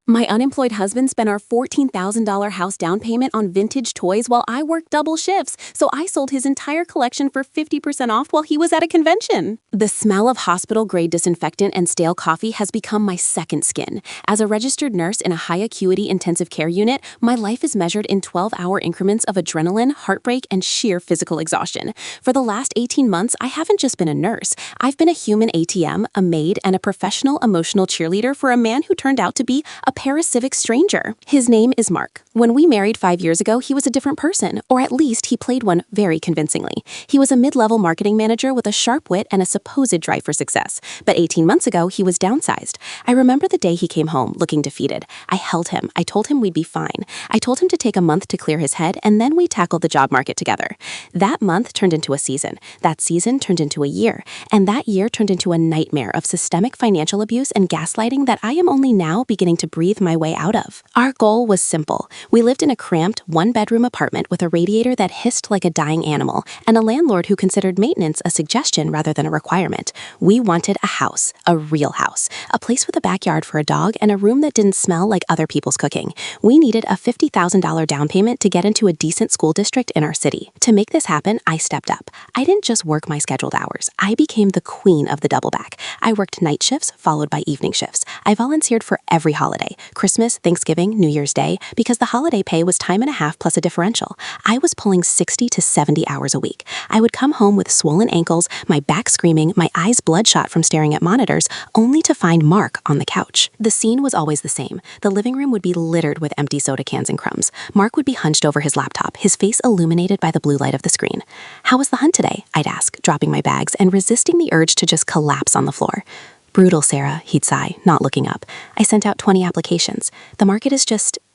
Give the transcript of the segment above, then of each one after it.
My unemployed husband spent our $14,000 house down payment on vintage toys while I worked double shifts, so I sold his entire collection for 50% off while he was at a convention. The smell of hospital-grade disinfectant and stale coffee has become my second skin. As a registered nurse in a high-acuity intensive care unit, my life is measured in 12-hour increments of adrenaline, heartbreak, and sheer physical exhaustion. For the last 18 months, I haven't just been a nurse. I've been a human ATM, a maid, and a professional emotional cheerleader for a man who turned out to be a parasitic stranger. His name is Mark. When we married 5 years ago, he was a different person, or at least he played one very convincingly. He was a mid-level marketing manager with a sharp wit and a supposed drive for success. But 18 months ago, he was downsized. I remember the day he came home, looking defeated. I held him. I told him we'd be fine. I told him to take a month to clear his head, and then we tackled the job market together. That month turned into a season. That season turned into a year. And that year turned into a nightmare of systemic financial abuse and gaslighting that I am only now beginning to breathe my way out of. Our goal was simple. We lived in a cramped, one-bedroom apartment with a radiator that hissed like a dying animal, and a landlord who considered maintenance a suggestion rather than a requirement. We wanted a house, a real house, a place with a backyard for a dog and a room that didn't smell like other people's cooking. We needed a $50,000 down payment to get into a decent school district in our city. To make this happen, I stepped up. I didn't just work my scheduled hours. I became the queen of the double back. I worked night shifts followed by evening shifts. I volunteered for every holiday, Christmas, Thanksgiving, New Year's Day, because the holiday pay was time and a half plus a differential. I was pulling 60 to 70 hours a week. I would come home with swollen ankles, my back screaming, my eyes bloodshot from staring at monitors, only to find Mark on the couch. The scene was always the same. The living room would be littered with empty soda cans and crumbs. Mark would be hunched over his laptop, his face illuminated by the blue light of the screen. "How was the hunt today?" I'd ask, dropping my bags and resisting the urge to just collapse on the floor. "Brutal, Sarah," he'd sigh, not looking up. "I sent out 20 applications. The market is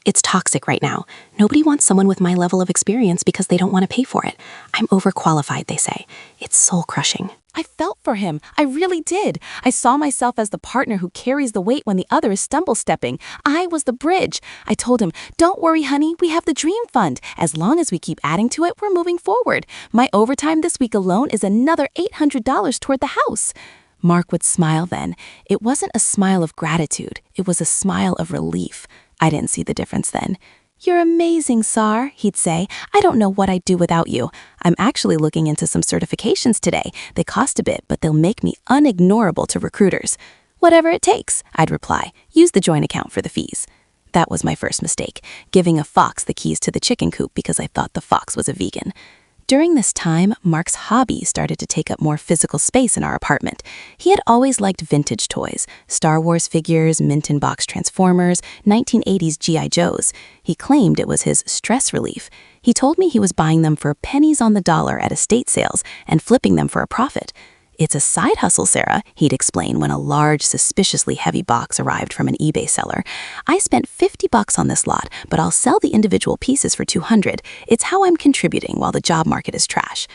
it's toxic right now. Nobody wants someone with my level of experience because they don't want to pay for it. I'm overqualified," they say. It's soul-crushing. I felt for him. I really did. I saw myself as the partner who carries the weight when the other is stumble-stepping. I was the bridge. I told him, "Don't worry, honey, we have the dream fund. As long as we keep adding to it, we're moving forward. My overtime this week alone is another $800 toward the house." Mark would smile then. It wasn't a smile of gratitude. It was a smile of relief. I didn't see the difference then. "You're amazing, Sar," he'd say. "I don't know what I'd do without you. I'm actually looking into some certifications today. They cost a bit, but they'll make me unignorable to recruiters." "Whatever it takes," I'd reply. "Use the joint account for the fees." That was my first mistake, giving a fox the keys to the chicken coop because I thought the fox was a vegan. During this time, Mark's hobby started to take up more physical space in our apartment. He had always liked vintage toys, Star Wars figures, mint-in-box Transformers, 1980s G.I. Joes. He claimed it was his stress relief. He told me he was buying them for pennies on the dollar at estate sales and flipping them for a profit. "It's a side hustle, Sarah," he'd explain when a large, suspiciously heavy box arrived from an eBay seller. "I spent $50 on this lot, but I'll sell the individual pieces for $200. It's how I'm contributing while the job market is trash."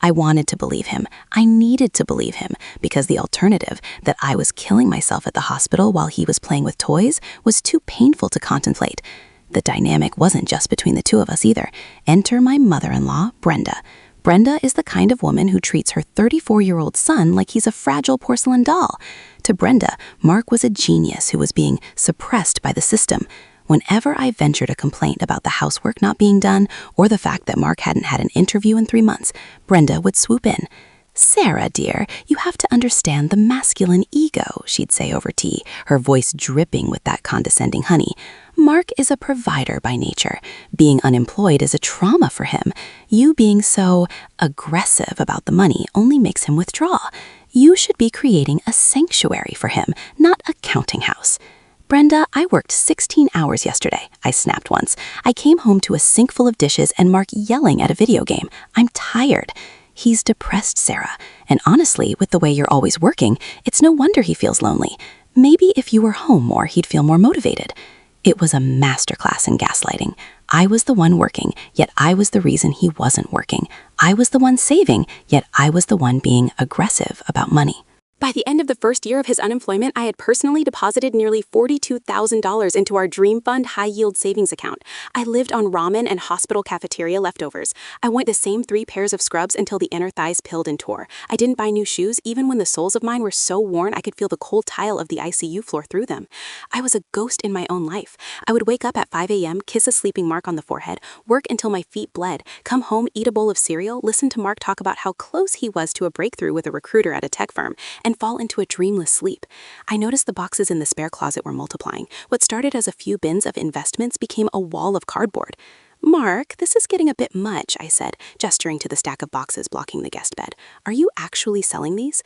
I wanted to believe him. I needed to believe him, because the alternative, that I was killing myself at the hospital while he was playing with toys, was too painful to contemplate. The dynamic wasn't just between the two of us either. Enter my mother-in-law, Brenda. Brenda is the kind of woman who treats her 34-year-old son like he's a fragile porcelain doll. To Brenda, Mark was a genius who was being suppressed by the system. Whenever I ventured a complaint about the housework not being done or the fact that Mark hadn't had an interview in 3 months, Brenda would swoop in. "Sarah, dear, you have to understand the masculine ego," she'd say over tea, her voice dripping with that condescending honey. "Mark is a provider by nature. Being unemployed is a trauma for him. You being so aggressive about the money only makes him withdraw. You should be creating a sanctuary for him, not a counting house." "Brenda, I worked 16 hours yesterday," I snapped once. "I came home to a sink full of dishes and Mark yelling at a video game. I'm tired." "He's depressed, Sarah. And honestly, with the way you're always working, it's no wonder he feels lonely. Maybe if you were home more, he'd feel more motivated." It was a masterclass in gaslighting. I was the one working, yet I was the reason he wasn't working. I was the one saving, yet I was the one being aggressive about money. By the end of the first year of his unemployment, I had personally deposited nearly $42,000 into our Dream Fund high-yield savings account. I lived on ramen and hospital cafeteria leftovers. I wore the same 3 pairs of scrubs until the inner thighs pilled and tore. I didn't buy new shoes even when the soles of mine were so worn I could feel the cold tile of the ICU floor through them. I was a ghost in my own life. I would wake up at 5 a.m., kiss a sleeping Mark on the forehead, work until my feet bled, come home, eat a bowl of cereal, listen to Mark talk about how close he was to a breakthrough with a recruiter at a tech firm, and fall into a dreamless sleep. I noticed the boxes in the spare closet were multiplying. What started as a few bins of investments became a wall of cardboard. "Mark, this is getting a bit much," I said, gesturing to the stack of boxes blocking the guest bed. "Are you actually selling these?"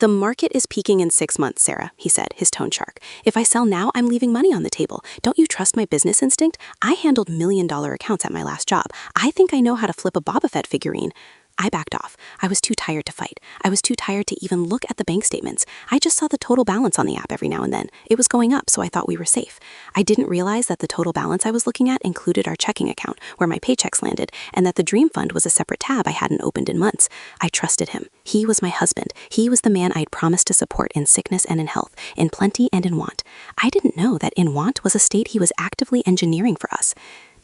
"The market is peaking in 6 months, Sarah," he said, his tone sharp. "If I sell now, I'm leaving money on the table. Don't you trust my business instinct? I handled million-dollar accounts at my last job. I think I know how to flip a Boba Fett figurine." I backed off. I was too tired to fight. I was too tired to even look at the bank statements. I just saw the total balance on the app every now and then. It was going up, so I thought we were safe. I didn't realize that the total balance I was looking at included our checking account, where my paychecks landed, and that the Dream Fund was a separate tab I hadn't opened in months. I trusted him. He was my husband. He was the man I'd promised to support in sickness and in health, in plenty and in want. I didn't know that in want was a state he was actively engineering for us.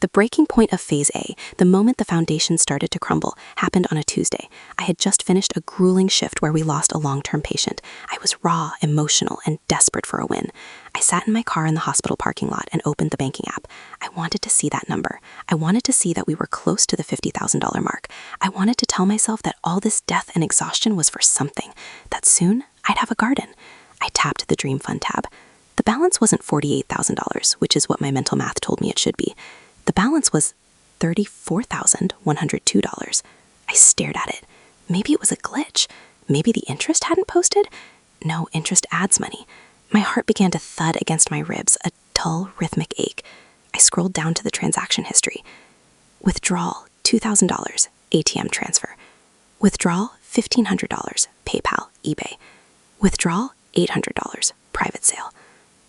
The breaking point of Phase A, the moment the foundation started to crumble, happened on a Tuesday. I had just finished a grueling shift where we lost a long-term patient. I was raw, emotional, and desperate for a win. I sat in my car in the hospital parking lot and opened the banking app. I wanted to see that number. I wanted to see that we were close to the $50,000 mark. I wanted to tell myself that all this death and exhaustion was for something, that soon I'd have a garden. I tapped the Dream Fund tab. The balance wasn't $48,000, which is what my mental math told me it should be. The balance was $34,102. I stared at it. Maybe it was a glitch. Maybe the interest hadn't posted? No, interest adds money. My heart began to thud against my ribs, a dull, rhythmic ache. I scrolled down to the transaction history. Withdrawal, $2,000, ATM transfer. Withdrawal, $1,500, PayPal, eBay. Withdrawal, $800, private sale.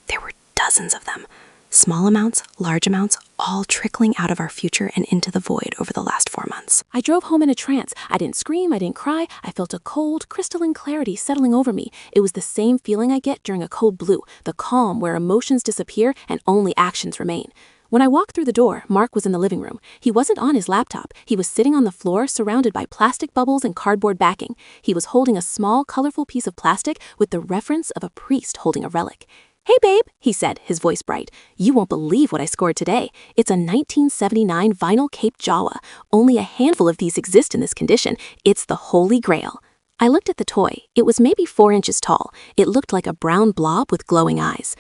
There were dozens of them. Small amounts, large amounts, all trickling out of our future and into the void over the last 4 months. I drove home in a trance. I didn't scream, I didn't cry. I felt a cold, crystalline clarity settling over me. It was the same feeling I get during a cold blue, the calm where emotions disappear and only actions remain. When I walked through the door, Mark was in the living room. He wasn't on his laptop. He was sitting on the floor, surrounded by plastic bubbles and cardboard backing. He was holding a small, colorful piece of plastic with the reference of a priest holding a relic. "Hey, babe," he said, his voice bright. "You won't believe what I scored today. It's a 1979 vinyl Cape Jawa. Only a handful of these exist in this condition. It's the Holy Grail." I looked at the toy. It was maybe 4 inches tall. It looked like a brown blob with glowing eyes.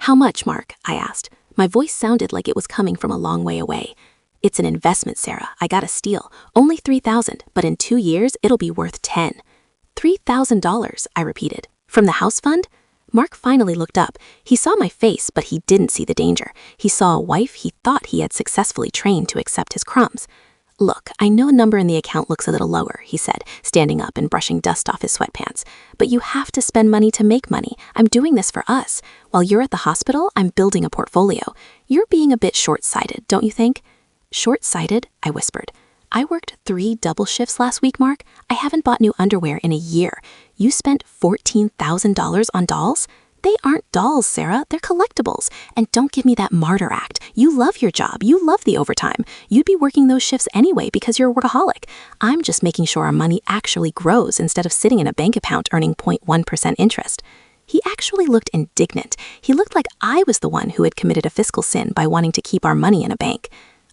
"How much, Mark?" I asked. My voice sounded like it was coming from a long way away. "It's an investment, Sarah. I got a steal. Only $3,000, but in 2 years, it'll be worth 10. $3,000, I repeated. "From the house fund?" Mark finally looked up. He saw my face, but he didn't see the danger. He saw a wife he thought he had successfully trained to accept his crumbs. "Look, I know a number in the account looks a little lower," he said, standing up and brushing dust off his sweatpants. "But you have to spend money to make money. I'm doing this for us. While you're at the hospital, I'm building a portfolio. You're being a bit short-sighted, don't you think?" "Short-sighted?" I whispered. "I worked 3 double shifts last week, Mark. I haven't bought new underwear in a year. You spent $14,000 on dolls? They aren't dolls, Sarah. They're collectibles. And don't give me that martyr act. You love your job. You love the overtime. You'd be working those shifts anyway because you're a workaholic. I'm just making sure our money actually grows instead of sitting in a bank account earning 0.1% interest." He actually looked indignant. He looked like I was the one who had committed a fiscal sin by wanting to keep our money in a bank.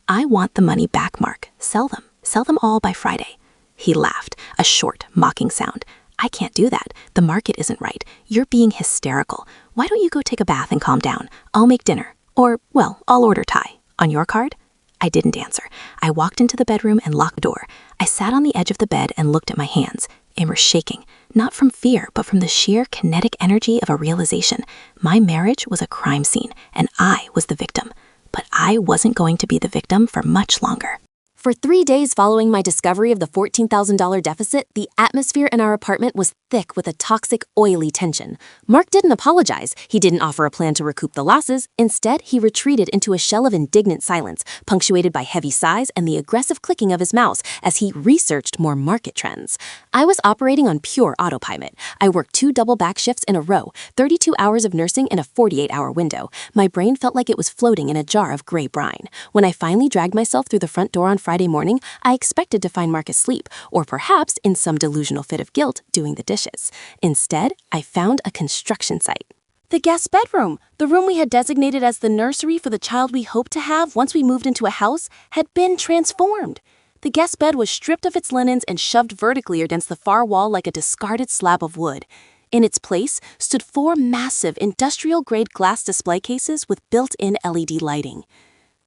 "I want the money back, Mark. Sell them. Sell them all by Friday." He laughed, a short, mocking sound. "I can't do that. The market isn't right. You're being hysterical. Why don't you go take a bath and calm down? I'll make dinner. Or, well, I'll order Thai. On your card?" I didn't answer. I walked into the bedroom and locked the door. I sat on the edge of the bed and looked at my hands. They were shaking, not from fear, but from the sheer kinetic energy of a realization. My marriage was a crime scene, and I was the victim. But I wasn't going to be the victim for much longer. For 3 days following my discovery of the $14,000 deficit, the atmosphere in our apartment was thick with a toxic, oily tension. Mark didn't apologize. He didn't offer a plan to recoup the losses. Instead, he retreated into a shell of indignant silence, punctuated by heavy sighs and the aggressive clicking of his mouse as he researched more market trends. I was operating on pure autopilot. I worked 2 double back shifts in a row, 32 hours of nursing in a 48-hour window. My brain felt like it was floating in a jar of gray brine. When I finally dragged myself through the front door on Friday morning, I expected to find Mark asleep, or perhaps in some delusional fit of guilt doing the dishes. Instead, I found a construction site. The guest bedroom, the room we had designated as the nursery for the child we hoped to have once we moved into a house, had been transformed. The guest bed was stripped of its linens and shoved vertically against the far wall like a discarded slab of wood. In its place stood 4 massive industrial-grade glass display cases with built-in LED lighting.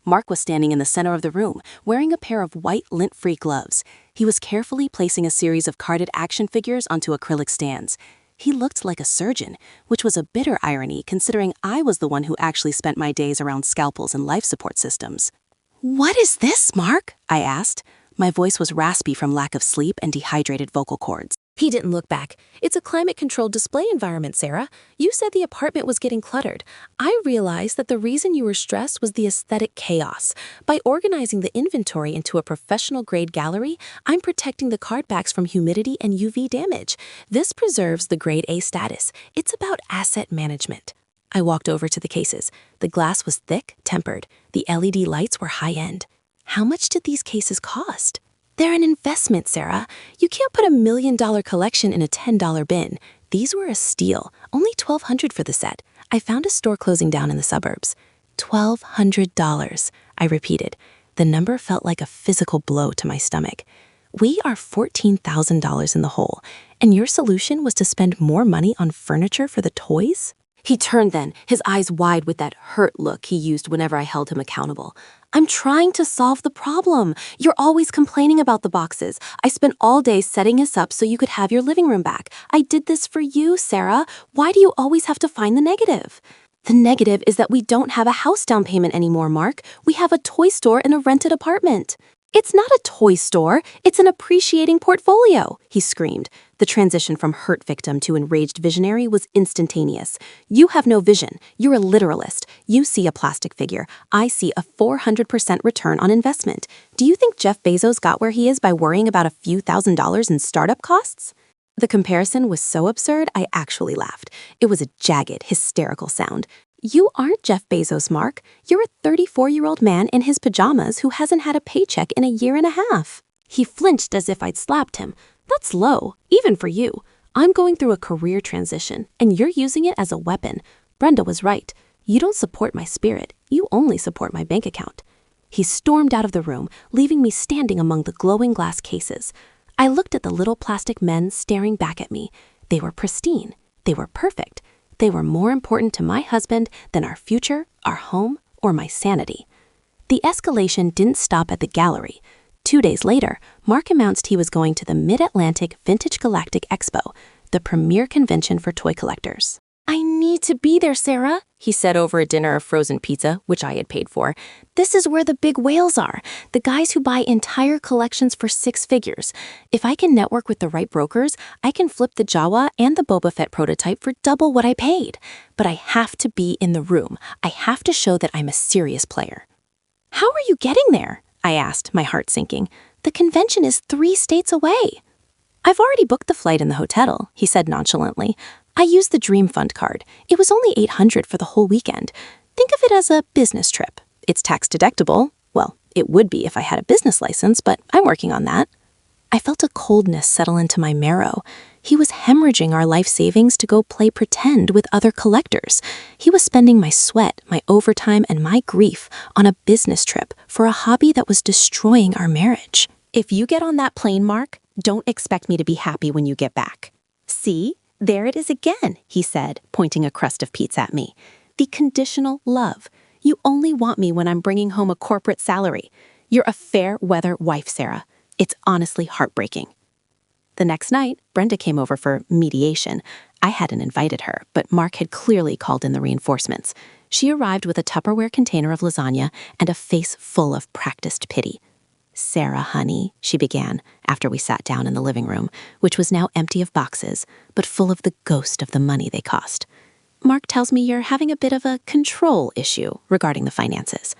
Mark was standing in the center of the room, wearing a pair of white lint-free gloves. He was carefully placing a series of carded action figures onto acrylic stands. He looked like a surgeon, which was a bitter irony considering I was the one who actually spent my days around scalpels and life support systems. "What is this, Mark?" I asked. My voice was raspy from lack of sleep and dehydrated vocal cords. He didn't look back. "It's a climate-controlled display environment, Sarah. You said the apartment was getting cluttered. I realized that the reason you were stressed was the aesthetic chaos. By organizing the inventory into a professional-grade gallery, I'm protecting the card backs from humidity and UV damage. This preserves the grade A status. It's about asset management." I walked over to the cases. The glass was thick, tempered. The LED lights were high-end. How much did these cases cost? "They're an investment, Sarah. You can't put $1 million collection in a $10 bin. These were a steal, only $1,200 for the set. I found a store closing down in the suburbs." $1,200, I repeated. The number felt like a physical blow to my stomach. "We are $14,000 in the hole, and your solution was to spend more money on furniture for the toys?" He turned then, his eyes wide with that hurt look he used whenever I held him accountable. "I'm trying to solve the problem. You're always complaining about the boxes. I spent all day setting us up so you could have your living room back. I did this for you, Sarah. Why do you always have to find the negative?" "The negative is that we don't have a house down payment anymore, Mark. We have a toy store in a rented apartment." "It's not a toy store. It's an appreciating portfolio," he screamed. The transition from hurt victim to enraged visionary was instantaneous. "You have no vision. You're a literalist. You see a plastic figure. I see a 400% return on investment. Do you think Jeff Bezos got where he is by worrying about a few $1,000s in startup costs?" The comparison was so absurd, I actually laughed. It was a jagged, hysterical sound. "You aren't Jeff Bezos, Mark. You're a 34-year-old man in his pajamas who hasn't had a paycheck in a year and a half." He flinched as if I'd slapped him. "That's low, even for you. I'm going through a career transition, and you're using it as a weapon. Brenda was right. You don't support my spirit. You only support my bank account." He stormed out of the room, leaving me standing among the glowing glass cases. I looked at the little plastic men staring back at me. They were pristine. They were perfect. They were more important to my husband than our future, our home, or my sanity. The escalation didn't stop at the gallery. 2 days later, Mark announced he was going to the Mid-Atlantic Vintage Galactic Expo, the premier convention for toy collectors. "I need to be there, Sarah," he said over a dinner of frozen pizza, which I had paid for. "This is where the big whales are, the guys who buy entire collections for 6 figures. If I can network with the right brokers, I can flip the Jawa and the Boba Fett prototype for double what I paid. But I have to be in the room. I have to show that I'm a serious player." "How are you getting there?" I asked, my heart sinking. "The convention is 3 states away." "I've already booked the flight and the hotel," he said nonchalantly. "I used the Dream Fund card. It was only $800 for the whole weekend. Think of it as a business trip. It's tax deductible. Well, it would be if I had a business license, but I'm working on that." I felt a coldness settle into my marrow. He was hemorrhaging our life savings to go play pretend with other collectors. He was spending my sweat, my overtime, and my grief on a business trip for a hobby that was destroying our marriage. "If you get on that plane, Mark, don't expect me to be happy when you get back." "See? There it is again," he said, pointing a crust of pizza at me. "The conditional love. You only want me when I'm bringing home a corporate salary. You're a fair-weather wife, Sarah. It's honestly heartbreaking." The next night, Brenda came over for mediation. I hadn't invited her, but Mark had clearly called in the reinforcements. She arrived with a Tupperware container of lasagna and a face full of practiced pity. Sarah, honey, she began after we sat down in the living room, which was now empty of boxes, but full of the ghost of the money they cost. Mark tells me you're having a bit of a control issue regarding the finances.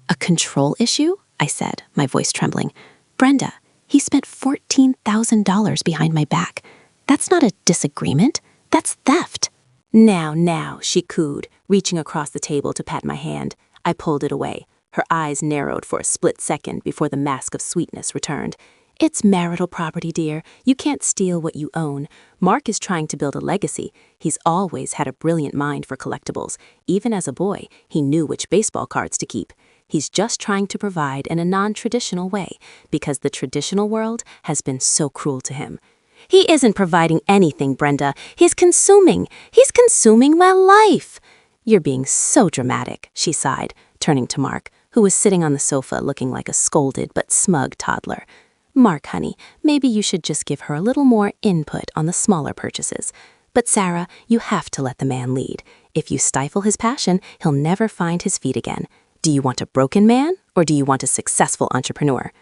A control issue? I said, my voice trembling. Brenda, he spent $14,000 behind my back. That's not a disagreement. That's theft. Now, she cooed, reaching across the table to pat my hand. I pulled it away. Her eyes narrowed for a split second before the mask of sweetness returned. It's marital property, dear. You can't steal what you own. Mark is trying to build a legacy. He's always had a brilliant mind for collectibles. Even as a boy, he knew which baseball cards to keep. He's just trying to provide in a non-traditional way, because the traditional world has been so cruel to him. He isn't providing anything, Brenda. He's consuming. He's consuming my life. You're being so dramatic, she sighed, turning to Mark, who was sitting on the sofa looking like a scolded but smug toddler. Mark, honey, maybe you should just give her a little more input on the smaller purchases. But Sarah, you have to let the man lead. If you stifle his passion, he'll never find his feet again. Do you want a broken man, or do you want a successful entrepreneur?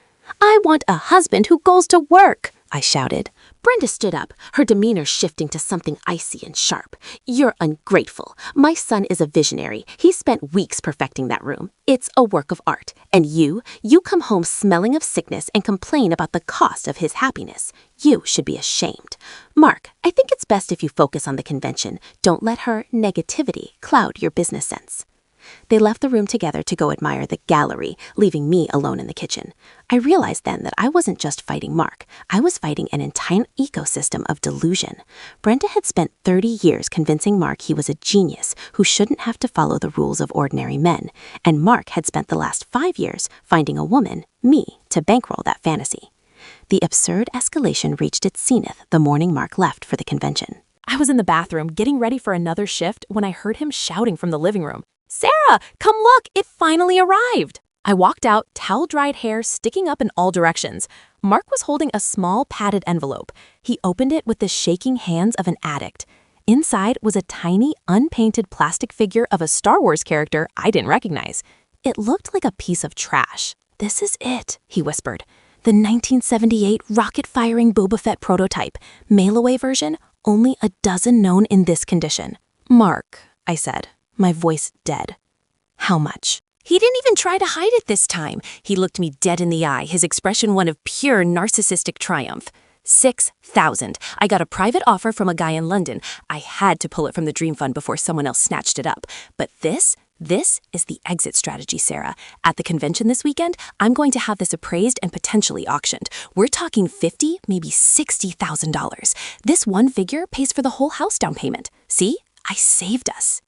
I want a husband who goes to work, I shouted. Brenda stood up, her demeanor shifting to something icy and sharp. You're ungrateful. My son is a visionary. He spent weeks perfecting that room. It's a work of art. And you come home smelling of sickness and complain about the cost of his happiness. You should be ashamed. Mark, I think it's best if you focus on the convention. Don't let her negativity cloud your business sense. They left the room together to go admire the gallery, leaving me alone in the kitchen. I realized then that I wasn't just fighting Mark. I was fighting an entire ecosystem of delusion. Brenda had spent 30 years convincing Mark he was a genius who shouldn't have to follow the rules of ordinary men, and Mark had spent the last 5 years finding a woman, me, to bankroll that fantasy. The absurd escalation reached its zenith the morning Mark left for the convention. I was in the bathroom getting ready for another shift when I heard him shouting from the living room. Sarah, come look, it finally arrived. I walked out, towel-dried hair sticking up in all directions. Mark was holding a small padded envelope. He opened it with the shaking hands of an addict. Inside was a tiny, unpainted plastic figure of a Star Wars character I didn't recognize. It looked like a piece of trash. This is it, he whispered. The 1978 rocket-firing Boba Fett prototype. Mail-away version, only a dozen known in this condition. Mark, I said, my voice dead. How much? He didn't even try to hide it this time. He looked me dead in the eye, his expression one of pure narcissistic triumph. 6,000. I got a private offer from a guy in London. I had to pull it from the dream fund before someone else snatched it up. But this is the exit strategy, Sarah. At the convention this weekend, I'm going to have this appraised and potentially auctioned. We're talking $50,000, maybe $60,000. This one figure pays for the whole house down payment. See? I saved us.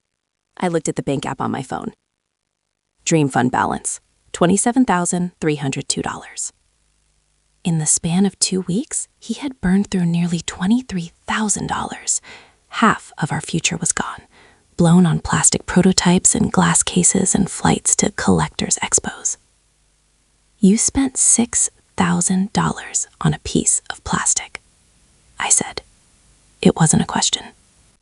I looked at the bank app on my phone. Dream fund balance, $27,302. In the span of 2 weeks, he had burned through nearly $23,000. Half of our future was gone, blown on plastic prototypes and glass cases and flights to collectors' expos. You spent $6,000 on a piece of plastic, I said. It wasn't a question.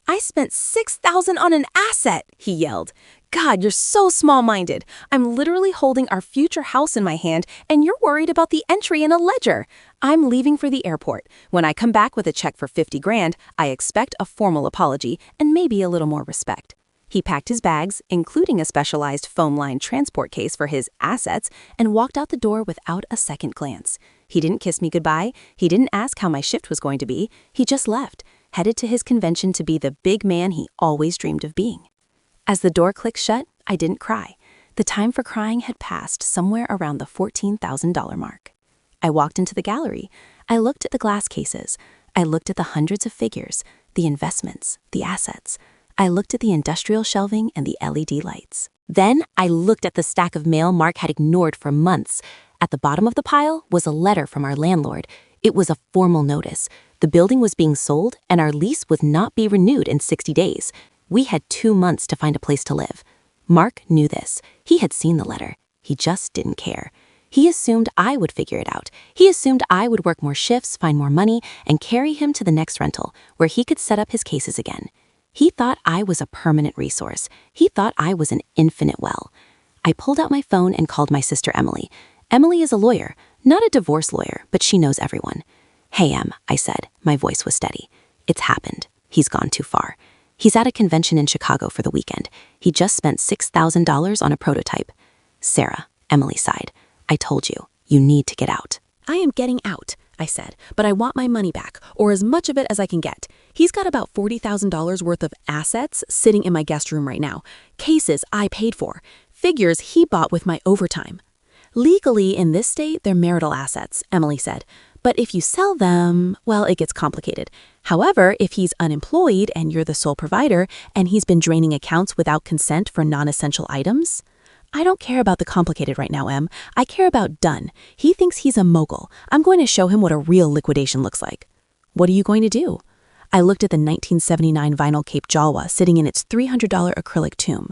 I spent $6,000 on an asset, he yelled. God, you're so small-minded. I'm literally holding our future house in my hand, and you're worried about the entry in a ledger. I'm leaving for the airport. When I come back with a check for $50,000, I expect a formal apology and maybe a little more respect. He packed his bags, including a specialized foam-lined transport case for his assets, and walked out the door without a second glance. He didn't kiss me goodbye. He didn't ask how my shift was going to be. He just left, headed to his convention to be the big man he always dreamed of being. As the door clicked shut, I didn't cry. The time for crying had passed somewhere around the $14,000 mark. I walked into the gallery. I looked at the glass cases. I looked at the hundreds of figures, the investments, the assets. I looked at the industrial shelving and the LED lights. Then I looked at the stack of mail Mark had ignored for months. At the bottom of the pile was a letter from our landlord. It was a formal notice. The building was being sold, and our lease would not be renewed in 60 days. We had 2 months to find a place to live. Mark knew this. He had seen the letter. He just didn't care. He assumed I would figure it out. He assumed I would work more shifts, find more money, and carry him to the next rental, where he could set up his cases again. He thought I was a permanent resource. He thought I was an infinite well. I pulled out my phone and called my sister Emily. Emily is a lawyer. Not a divorce lawyer, but she knows everyone. "Hey, Em," I said. My voice was steady. "It's happened. He's gone too far. He's at a convention in Chicago for the weekend. He just spent $6,000 on a prototype." "Sarah," Emily sighed. "I told you, you need to get out." I am getting out, I said, but I want my money back, or as much of it as I can get. He's got about $40,000 worth of assets sitting in my guest room right now. Cases I paid for. Figures he bought with my overtime. Legally, in this state, they're marital assets, Emily said. But if you sell them, well, it gets complicated. However, if he's unemployed and you're the sole provider, and he's been draining accounts without consent for non-essential items, I don't care about the complicated right now, Em. I care about done. He thinks he's a mogul. I'm going to show him what a real liquidation looks like. What are you going to do? I looked at the 1979 vinyl Cape Jawa sitting in its $300 acrylic tomb.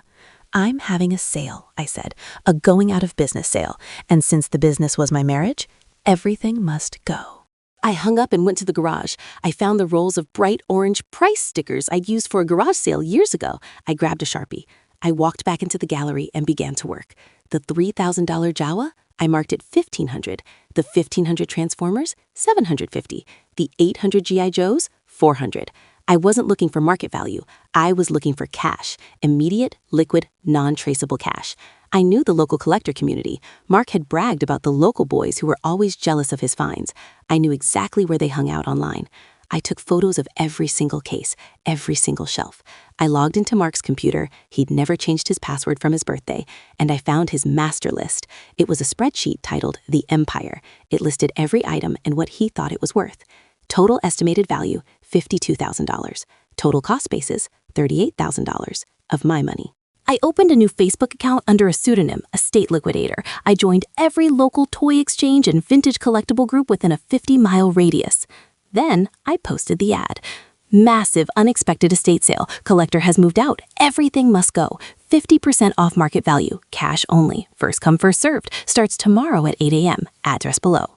I'm having a sale, I said, a going out of business sale. And since the business was my marriage, everything must go. I hung up and went to the garage. I found the rolls of bright orange price stickers I'd used for a garage sale years ago. I grabbed a Sharpie. I walked back into the gallery and began to work. The $3,000 Jawa, I marked it $1,500. The 1,500 Transformers, $750. The 800 G.I. Joes, $400. I wasn't looking for market value. I was looking for cash, immediate, liquid, non-traceable cash. I knew the local collector community. Mark had bragged about the local boys who were always jealous of his finds. I knew exactly where they hung out online. I took photos of every single case, every single shelf. I logged into Mark's computer. He'd never changed his password from his birthday, and I found his master list. It was a spreadsheet titled The Empire. It listed every item and what he thought it was worth. Total estimated value, $52,000. Total cost basis, $38,000 of my money. I opened a new Facebook account under a pseudonym, Estate Liquidator. I joined every local toy exchange and vintage collectible group within a 50-mile radius. Then I posted the ad. Massive, unexpected estate sale. Collector has moved out. Everything must go. 50% off market value. Cash only. First come, first served. Starts tomorrow at 8 a.m. Address below.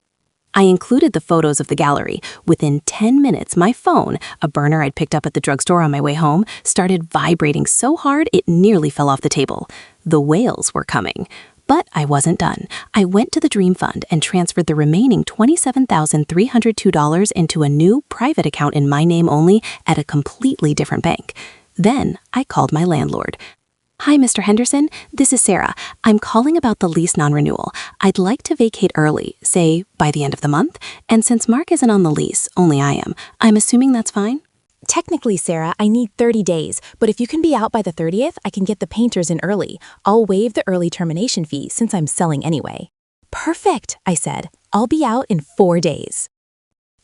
I included the photos of the gallery. Within 10 minutes, my phone, a burner I'd picked up at the drugstore on my way home, started vibrating so hard it nearly fell off the table. The whales were coming. But I wasn't done. I went to the Dream Fund and transferred the remaining $27,302 into a new private account in my name only at a completely different bank. Then I called my landlord. "Hi, Mr. Henderson. This is Sarah. I'm calling about the lease non-renewal. I'd like to vacate early, say by the end of the month. And since Mark isn't on the lease, only I am. I'm assuming that's fine?" Technically, Sarah, I need 30 days, but if you can be out by the 30th, I can get the painters in early. I'll waive the early termination fee since I'm selling anyway. Perfect, I said. I'll be out in 4 days.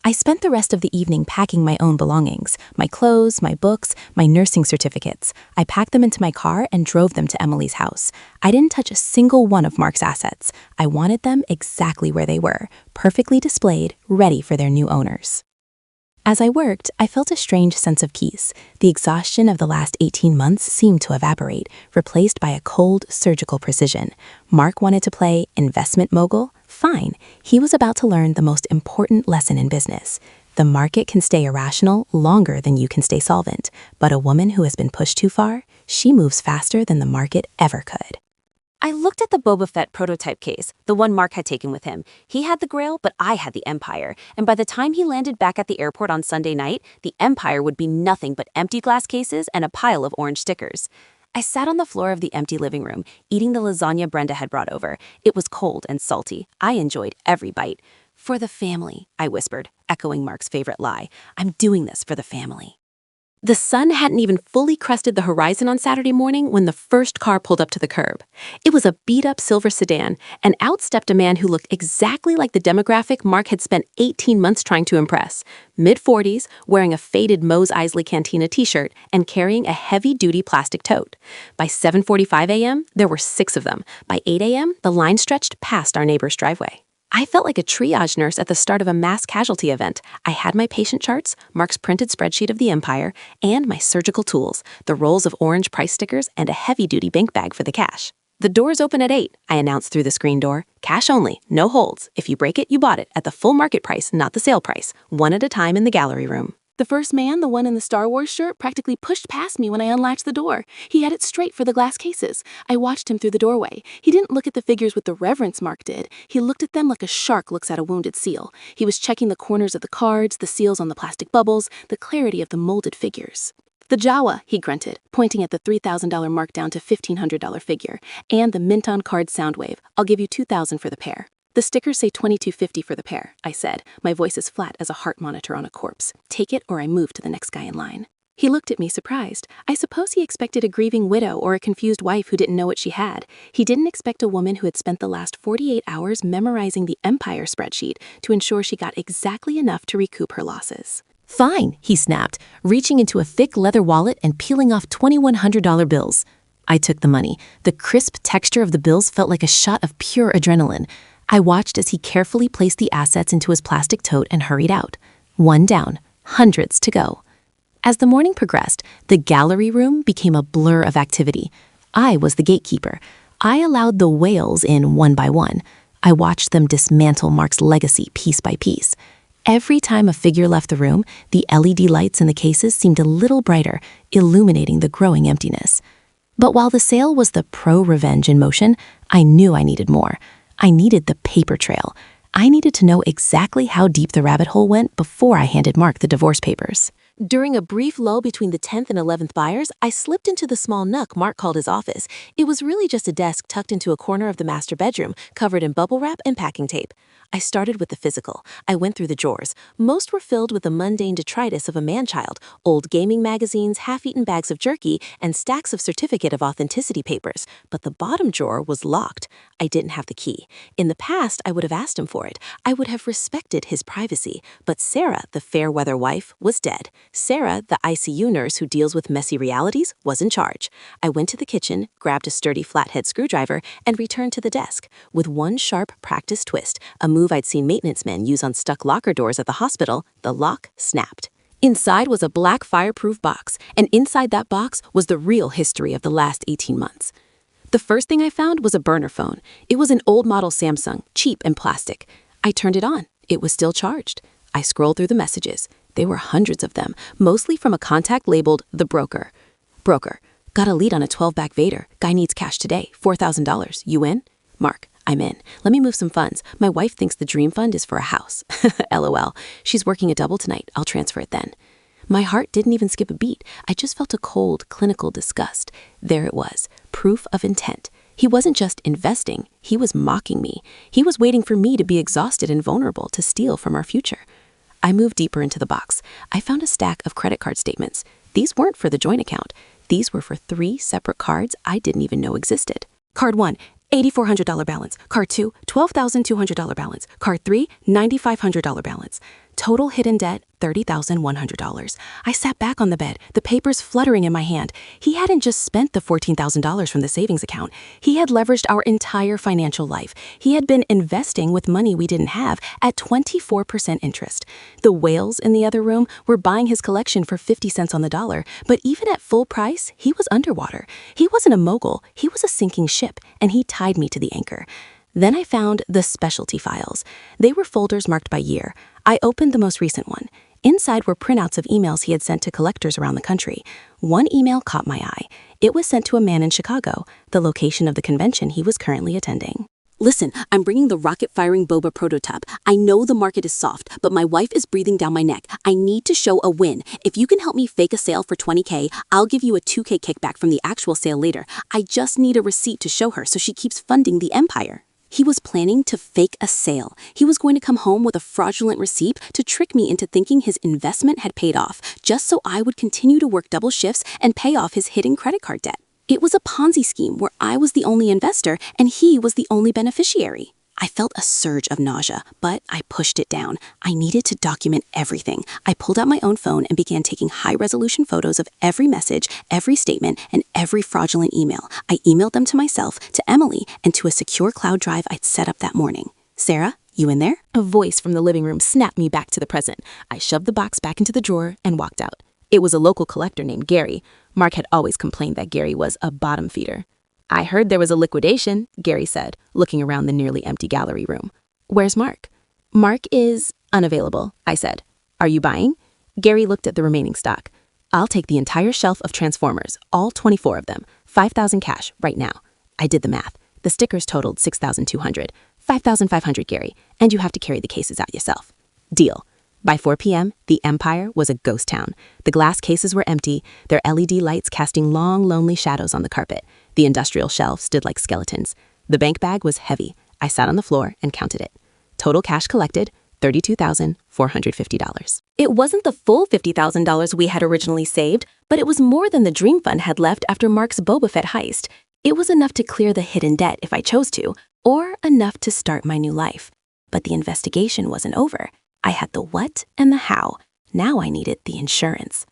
I spent the rest of the evening packing my own belongings, my clothes, my books, my nursing certificates. I packed them into my car and drove them to Emily's house. I didn't touch a single one of Mark's assets. I wanted them exactly where they were, perfectly displayed, ready for their new owners. As I worked, I felt a strange sense of peace. The exhaustion of the last 18 months seemed to evaporate, replaced by a cold, surgical precision. Mark wanted to play investment mogul? Fine. He was about to learn the most important lesson in business. The market can stay irrational longer than you can stay solvent, but a woman who has been pushed too far, she moves faster than the market ever could. I looked at the Boba Fett prototype case, the one Mark had taken with him. He had the Grail, but I had the Empire. And by the time he landed back at the airport on Sunday night, the Empire would be nothing but empty glass cases and a pile of orange stickers. I sat on the floor of the empty living room, eating the lasagna Brenda had brought over. It was cold and salty. I enjoyed every bite. "For the family," I whispered, echoing Mark's favorite lie. "I'm doing this for the family." The sun hadn't even fully crested the horizon on Saturday morning when the first car pulled up to the curb. It was a beat-up silver sedan, and out stepped a man who looked exactly like the demographic Mark had spent 18 months trying to impress. Mid-40s, wearing a faded Mos Eisley Cantina t-shirt and carrying a heavy-duty plastic tote. By 7:45 a.m., there were 6 of them. By 8 a.m., the line stretched past our neighbor's driveway. I felt like a triage nurse at the start of a mass casualty event. I had my patient charts, Mark's printed spreadsheet of the Empire, and my surgical tools, the rolls of orange price stickers, and a heavy-duty bank bag for the cash. "The doors open at 8, I announced through the screen door. "Cash only, no holds. If you break it, you bought it at the full market price, not the sale price, one at a time in the gallery room." The first man, the one in the Star Wars shirt, practically pushed past me when I unlatched the door. He headed straight for the glass cases. I watched him through the doorway. He didn't look at the figures with the reverence Mark did. He looked at them like a shark looks at a wounded seal. He was checking the corners of the cards, the seals on the plastic bubbles, the clarity of the molded figures. The Jawa, he grunted, pointing at the $3,000 markdown to $1,500 figure, and the mint on card Soundwave. I'll give you $2,000 for the pair. The stickers say $22.50 for the pair, I said. My voice is flat as a heart monitor on a corpse. Take it or I move to the next guy in line. He looked at me surprised. I suppose he expected a grieving widow or a confused wife who didn't know what she had. He didn't expect a woman who had spent the last 48 hours memorizing the Empire spreadsheet to ensure she got exactly enough to recoup her losses. Fine, he snapped, reaching into a thick leather wallet and peeling off $2,100 bills. I took the money. The crisp texture of the bills felt like a shot of pure adrenaline. I watched as he carefully placed the assets into his plastic tote and hurried out. One down, hundreds to go. As the morning progressed, the gallery room became a blur of activity. I was the gatekeeper. I allowed the whales in one by one. I watched them dismantle Mark's legacy piece by piece. Every time a figure left the room, the LED lights in the cases seemed a little brighter, illuminating the growing emptiness. But while the sale was the pro-revenge in motion, I knew I needed more. I needed the paper trail. I needed to know exactly how deep the rabbit hole went before I handed Mark the divorce papers. During a brief lull between the 10th and 11th buyers, I slipped into the small nook Mark called his office. It was really just a desk tucked into a corner of the master bedroom, covered in bubble wrap and packing tape. I started with the physical. I went through the drawers. Most were filled with the mundane detritus of a man-child, old gaming magazines, half-eaten bags of jerky, and stacks of certificate of authenticity papers. But the bottom drawer was locked. I didn't have the key. In the past, I would have asked him for it. I would have respected his privacy. But Sarah, the fair-weather wife, was dead. Sarah, the ICU nurse who deals with messy realities, was in charge. I went to the kitchen, grabbed a sturdy flathead screwdriver, and returned to the desk. With one sharp practice twist, a move I'd seen maintenance men use on stuck locker doors at the hospital, the lock snapped. Inside was a black fireproof box, and inside that box was the real history of the last 18 months. The first thing I found was a burner phone. It was an old model Samsung, cheap and plastic. I turned it on. It was still charged. I scrolled through the messages. There were hundreds of them, mostly from a contact labeled The Broker. Broker, got a lead on a 12-back Vader. Guy needs cash today, $4,000. You in? Mark, I'm in. Let me move some funds. My wife thinks the dream fund is for a house. LOL. She's working a double tonight. I'll transfer it then. My heart didn't even skip a beat. I just felt a cold, clinical disgust. There it was, proof of intent. He wasn't just investing, he was mocking me. He was waiting for me to be exhausted and vulnerable to steal from our future. I moved deeper into the box. I found a stack of credit card statements. These weren't for the joint account. These were for 3 separate cards I didn't even know existed. Card 1, $8,400 balance. Card 2, $12,200 balance. Card 3, $9,500 balance. Total hidden debt, $30,100. I sat back on the bed, the papers fluttering in my hand. He hadn't just spent the $14,000 from the savings account. He had leveraged our entire financial life. He had been investing with money we didn't have at 24% interest. The whales in the other room were buying his collection for 50 cents on the dollar, but even at full price, he was underwater. He wasn't a mogul, he was a sinking ship, and he tied me to the anchor. Then I found the specialty files. They were folders marked by year. I opened the most recent one. Inside were printouts of emails he had sent to collectors around the country. One email caught my eye. It was sent to a man in Chicago, the location of the convention he was currently attending. Listen, I'm bringing the rocket-firing boba prototype. I know the market is soft, but my wife is breathing down my neck. I need to show a win. If you can help me fake a sale for $20K, I'll give you a $2K kickback from the actual sale later. I just need a receipt to show her so she keeps funding the empire. He was planning to fake a sale. He was going to come home with a fraudulent receipt to trick me into thinking his investment had paid off, just so I would continue to work double shifts and pay off his hidden credit card debt. It was a Ponzi scheme where I was the only investor and he was the only beneficiary. I felt a surge of nausea, but I pushed it down. I needed to document everything. I pulled out my own phone and began taking high-resolution photos of every message, every statement, and every fraudulent email. I emailed them to myself, to Emily, and to a secure cloud drive I'd set up that morning. Sarah, you in there? A voice from the living room snapped me back to the present. I shoved the box back into the drawer and walked out. It was a local collector named Gary. Mark had always complained that Gary was a bottom feeder. I heard there was a liquidation, Gary said, looking around the nearly empty gallery room. Where's Mark? Mark is unavailable, I said. Are you buying? Gary looked at the remaining stock. I'll take the entire shelf of Transformers, all 24 of them, 5,000 cash, right now. I did the math. The stickers totaled 6,200, 5,500, Gary, and you have to carry the cases out yourself. Deal. By 4 p.m., the Empire was a ghost town. The glass cases were empty, their LED lights casting long, lonely shadows on the carpet. The industrial shelves stood like skeletons. The bank bag was heavy. I sat on the floor and counted it. Total cash collected, $32,450. It wasn't the full $50,000 we had originally saved, but it was more than the Dream Fund had left after Mark's Boba Fett heist. It was enough to clear the hidden debt if I chose to, or enough to start my new life. But the investigation wasn't over. I had the what and the how. Now I needed the insurance.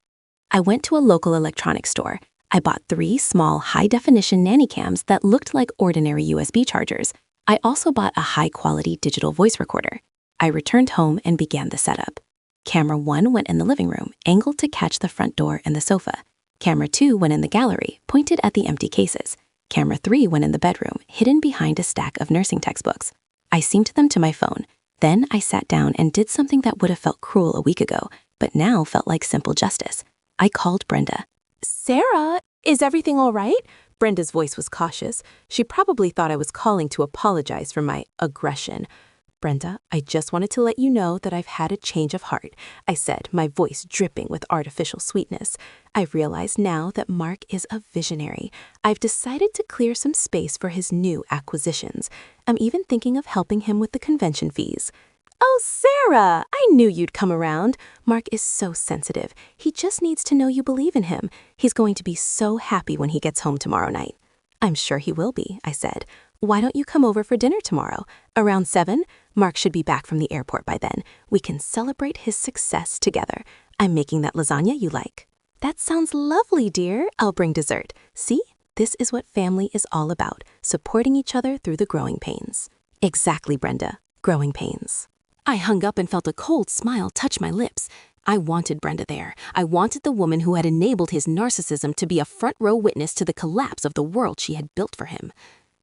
I went to a local electronics store. I bought 3 small high-definition nanny cams that looked like ordinary USB chargers. I also bought a high-quality digital voice recorder. I returned home and began the setup. Camera 1 went in the living room, angled to catch the front door and the sofa. Camera 2 went in the gallery, pointed at the empty cases. Camera 3 went in the bedroom, hidden behind a stack of nursing textbooks. I synced them to my phone. Then I sat down and did something that would have felt cruel a week ago, but now felt like simple justice. I called Brenda. Sarah, is everything all right? Brenda's voice was cautious. She probably thought I was calling to apologize for my aggression. Brenda, I just wanted to let you know that I've had a change of heart, I said, my voice dripping with artificial sweetness. I realize now that Mark is a visionary. I've decided to clear some space for his new acquisitions. I'm even thinking of helping him with the convention fees. Oh, Sarah, I knew you'd come around. Mark is so sensitive. He just needs to know you believe in him. He's going to be so happy when he gets home tomorrow night. I'm sure he will be, I said. Why don't you come over for dinner tomorrow? Around 7? Mark should be back from the airport by then. We can celebrate his success together. I'm making that lasagna you like. That sounds lovely, dear. I'll bring dessert. See? This is what family is all about, supporting each other through the growing pains. Exactly, Brenda. Growing pains. I hung up and felt a cold smile touch my lips. I wanted Brenda there. I wanted the woman who had enabled his narcissism to be a front-row witness to the collapse of the world she had built for him.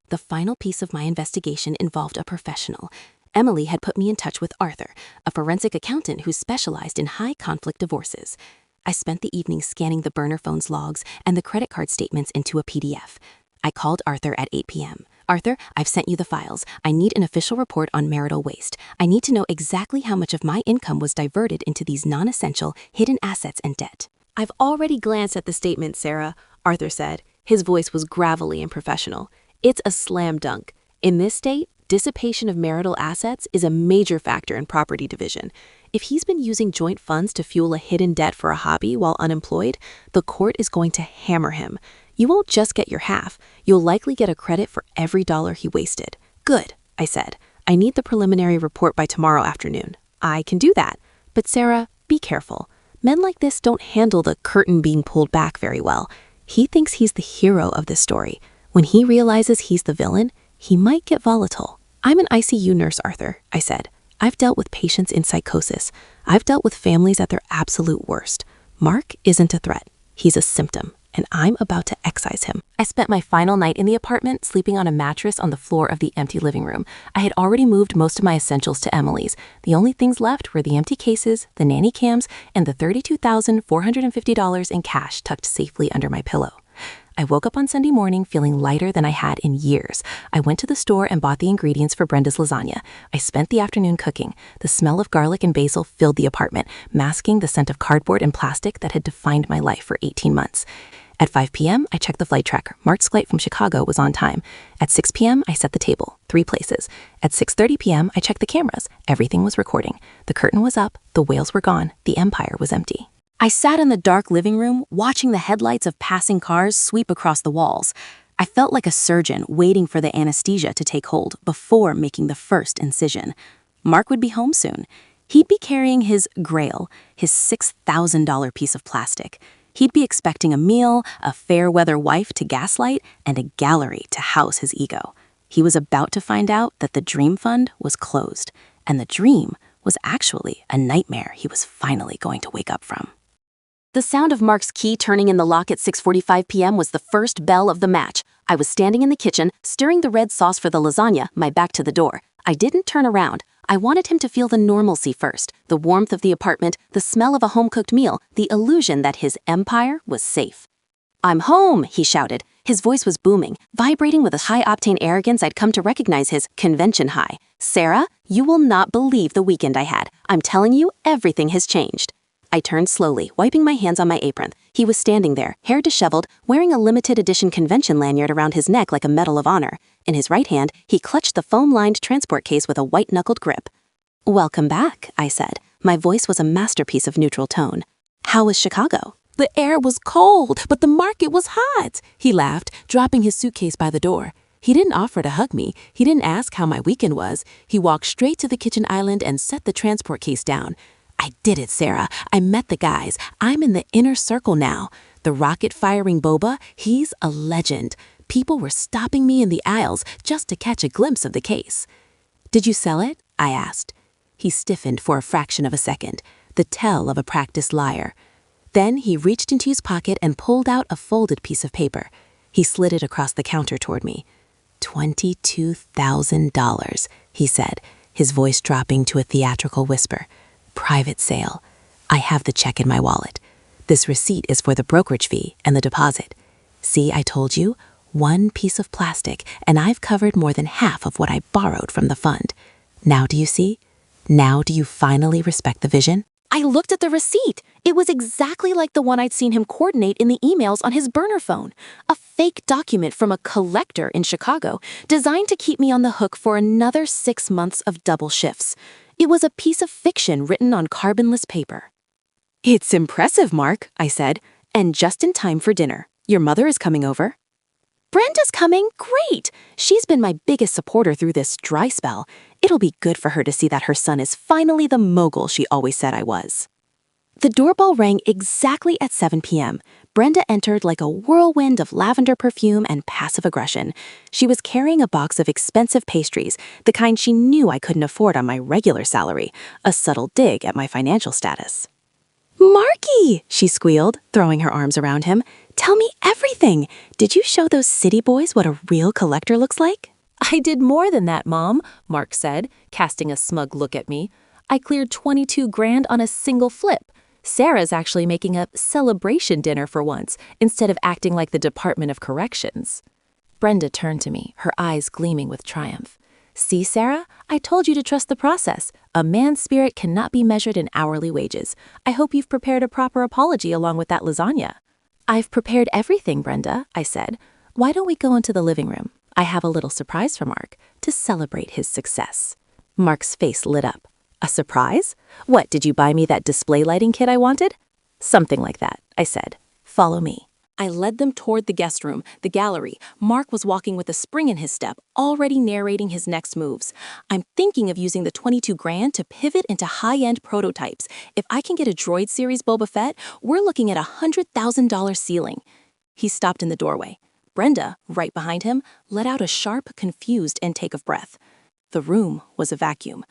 The final piece of my investigation involved a professional. Emily had put me in touch with Arthur, a forensic accountant who specialized in high-conflict divorces. I spent the evening scanning the burner phone's logs and the credit card statements into a PDF. I called Arthur at 8 p.m. Arthur, I've sent you the files. I need an official report on marital waste. I need to know exactly how much of my income was diverted into these non-essential, hidden assets and debt. I've already glanced at the statement, Sarah, Arthur said. His voice was gravelly and professional. It's a slam dunk. In this state, dissipation of marital assets is a major factor in property division. If he's been using joint funds to fuel a hidden debt for a hobby while unemployed, the court is going to hammer him. You won't just get your half. You'll likely get a credit for every dollar he wasted. Good, I said. I need the preliminary report by tomorrow afternoon. I can do that. But Sarah, be careful. Men like this don't handle the curtain being pulled back very well. He thinks he's the hero of this story. When he realizes he's the villain, he might get volatile. I'm an ICU nurse, Arthur, I said. I've dealt with patients in psychosis. I've dealt with families at their absolute worst. Mark isn't a threat. He's a symptom, and I'm about to excise him. I spent my final night in the apartment sleeping on a mattress on the floor of the empty living room. I had already moved most of my essentials to Emily's. The only things left were the empty cases, the nanny cams, and the $32,450 in cash tucked safely under my pillow. I woke up on Sunday morning feeling lighter than I had in years. I went to the store and bought the ingredients for Brenda's lasagna. I spent the afternoon cooking. The smell of garlic and basil filled the apartment, masking the scent of cardboard and plastic that had defined my life for 18 months. At 5 p.m., I checked the flight tracker. Mark's flight from Chicago was on time. At 6 p.m., I set the table, 3 places. At 6:30 p.m., I checked the cameras. Everything was recording. The curtain was up, the whales were gone, the empire was empty. I sat in the dark living room, watching the headlights of passing cars sweep across the walls. I felt like a surgeon waiting for the anesthesia to take hold before making the first incision. Mark would be home soon. He'd be carrying his grail, his $6,000 piece of plastic. He'd be expecting a meal, a fair-weather wife to gaslight, and a gallery to house his ego. He was about to find out that the dream fund was closed, and the dream was actually a nightmare he was finally going to wake up from. The sound of Mark's key turning in the lock at 6:45 p.m. was the first bell of the match. I was standing in the kitchen, stirring the red sauce for the lasagna, my back to the door. I didn't turn around. I wanted him to feel the normalcy first, the warmth of the apartment, the smell of a home-cooked meal, the illusion that his empire was safe. "I'm home," he shouted. His voice was booming, vibrating with a high-octane arrogance I'd come to recognize his convention high. "Sarah, you will not believe the weekend I had. I'm telling you, everything has changed." I turned slowly, wiping my hands on my apron. He was standing there, hair disheveled, wearing a limited edition convention lanyard around his neck like a medal of honor. In his right hand, he clutched the foam-lined transport case with a white-knuckled grip. "Welcome back," I said. My voice was a masterpiece of neutral tone. "How was Chicago?" "The air was cold, but the market was hot," he laughed, dropping his suitcase by the door. He didn't offer to hug me. He didn't ask how my weekend was. He walked straight to the kitchen island and set the transport case down. "I did it, Sarah. I met the guys. I'm in the inner circle now. The rocket-firing boba, he's a legend. People were stopping me in the aisles just to catch a glimpse of the case." "Did you sell it?" I asked. He stiffened for a fraction of a second, the tell of a practiced liar. Then he reached into his pocket and pulled out a folded piece of paper. He slid it across the counter toward me. $22,000, he said, his voice dropping to a theatrical whisper. "Private sale. I have the check in my wallet. This receipt is for the brokerage fee and the deposit. See, I told you, one piece of plastic, and I've covered more than half of what I borrowed from the fund. Now do you see? Now do you finally respect the vision?" I looked at the receipt. It was exactly like the one I'd seen him coordinate in the emails on his burner phone. A fake document from a collector in Chicago, designed to keep me on the hook for another 6 months of double shifts. It was a piece of fiction written on carbonless paper. "It's impressive, Mark," I said, "and just in time for dinner. Your mother is coming over." "Brenda's coming? Great! She's been my biggest supporter through this dry spell. It'll be good for her to see that her son is finally the mogul she always said I was." The doorbell rang exactly at 7 p.m. Brenda entered like a whirlwind of lavender perfume and passive aggression. She was carrying a box of expensive pastries, the kind she knew I couldn't afford on my regular salary, a subtle dig at my financial status. "Marky," she squealed, throwing her arms around him. "Tell me everything. Did you show those city boys what a real collector looks like?" "I did more than that, Mom," Mark said, casting a smug look at me. "I cleared 22 grand on a single flip. Sarah's actually making a celebration dinner for once, instead of acting like the Department of Corrections." Brenda turned to me, her eyes gleaming with triumph. "See, Sarah? I told you to trust the process. A man's spirit cannot be measured in hourly wages. I hope you've prepared a proper apology along with that lasagna." "I've prepared everything, Brenda," I said. "Why don't we go into the living room? I have a little surprise for Mark to celebrate his success." Mark's face lit up. "A surprise? What, did you buy me that display lighting kit I wanted?" "Something like that," I said. "Follow me." I led them toward the guest room, the gallery. Mark was walking with a spring in his step, already narrating his next moves. "I'm thinking of using the 22 grand to pivot into high-end prototypes. If I can get a Droid series Boba Fett, we're looking at a $100,000 ceiling." He stopped in the doorway. Brenda, right behind him, let out a sharp, confused intake of breath. The room was a vacuum.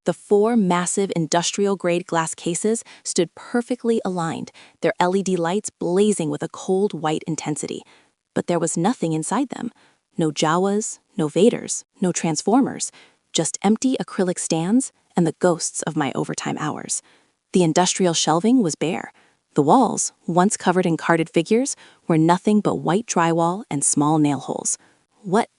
The 4 massive industrial-grade glass cases stood perfectly aligned, their LED lights blazing with a cold white intensity. But there was nothing inside them. No Jawas, no Vaders, no Transformers, just empty acrylic stands and the ghosts of my overtime hours. The industrial shelving was bare. The walls, once covered in carded figures, were nothing but white drywall and small nail holes. "What?"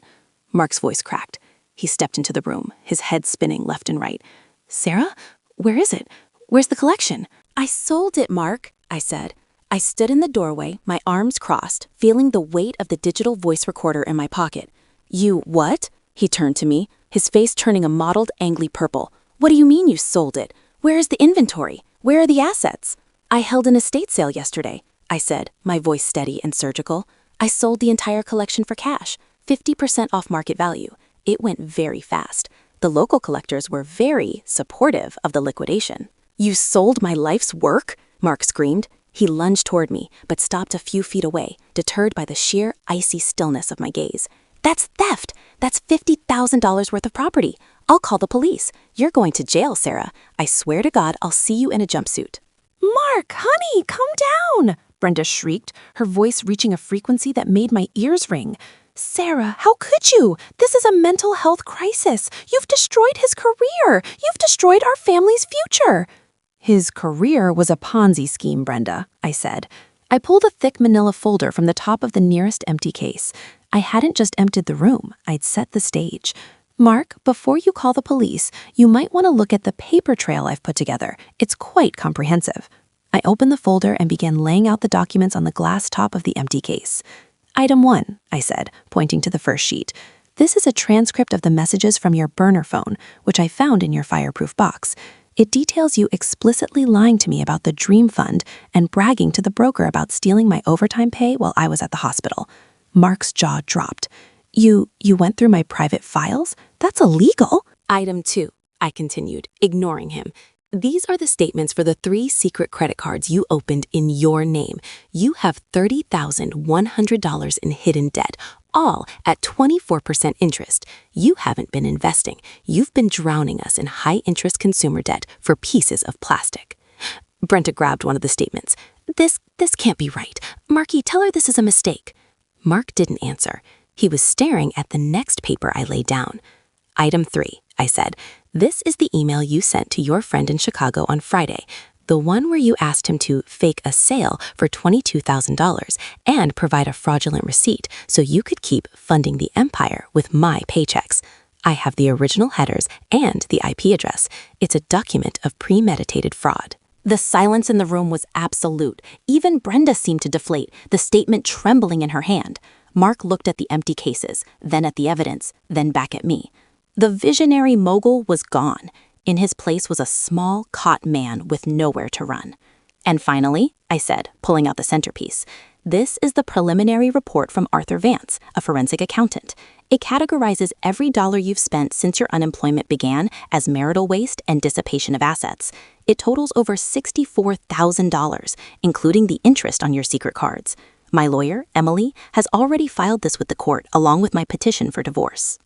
Mark's voice cracked. He stepped into the room, his head spinning left and right. "Sarah? Where is it? Where's the collection?" "I sold it, Mark," I said. I stood in the doorway, my arms crossed, feeling the weight of the digital voice recorder in my pocket. "You what?" He turned to me, his face turning a mottled, angry purple. "What do you mean you sold it? Where is the inventory? Where are the assets?" "I held an estate sale yesterday," I said, my voice steady and surgical. "I sold the entire collection for cash, 50% off market value. It went very fast. The local collectors were very supportive of the liquidation." "You sold my life's work?" Mark screamed. He lunged toward me, but stopped a few feet away, deterred by the sheer, icy stillness of my gaze. "That's theft! That's $50,000 worth of property. I'll call the police. You're going to jail, Sarah. I swear to God, I'll see you in a jumpsuit." "Mark, honey, calm down!" Brenda shrieked, her voice reaching a frequency that made my ears ring. Sarah, how could you? This is a mental health crisis. You've destroyed his career. You've destroyed our family's future. His career was a Ponzi scheme, Brenda, I said. I pulled a thick manila folder from the top of the nearest empty case. I hadn't just emptied the room, I'd set the stage. Mark, before you call the police, you might want to look at the paper trail I've put together. It's quite comprehensive. I opened the folder and began laying out the documents on the glass top of the empty case. Item 1, I said, pointing to the first sheet. This is a transcript of the messages from your burner phone, which I found in your fireproof box. It details you explicitly lying to me about the dream fund and bragging to the broker about stealing my overtime pay while I was at the hospital. Mark's jaw dropped. You went through my private files? That's illegal. Item 2, I continued, ignoring him. These are the statements for the 3 secret credit cards you opened in your name. You have $30,100 in hidden debt, all at 24% interest. You haven't been investing. You've been drowning us in high-interest consumer debt for pieces of plastic. Brenda grabbed one of the statements. This can't be right. Marky, tell her this is a mistake. Mark didn't answer. He was staring at the next paper I laid down. Item 3, I said. This is the email you sent to your friend in Chicago on Friday, the one where you asked him to fake a sale for $22,000 and provide a fraudulent receipt so you could keep funding the empire with my paychecks. I have the original headers and the IP address. It's a document of premeditated fraud. The silence in the room was absolute. Even Brenda seemed to deflate, the statement trembling in her hand. Mark looked at the empty cases, then at the evidence, then back at me. The visionary mogul was gone. In his place was a small, caught man with nowhere to run. And finally, I said, pulling out the centerpiece, this is the preliminary report from Arthur Vance, a forensic accountant. It categorizes every dollar you've spent since your unemployment began as marital waste and dissipation of assets. It totals over $64,000, including the interest on your secret cards. My lawyer, Emily, has already filed this with the court along with my petition for divorce.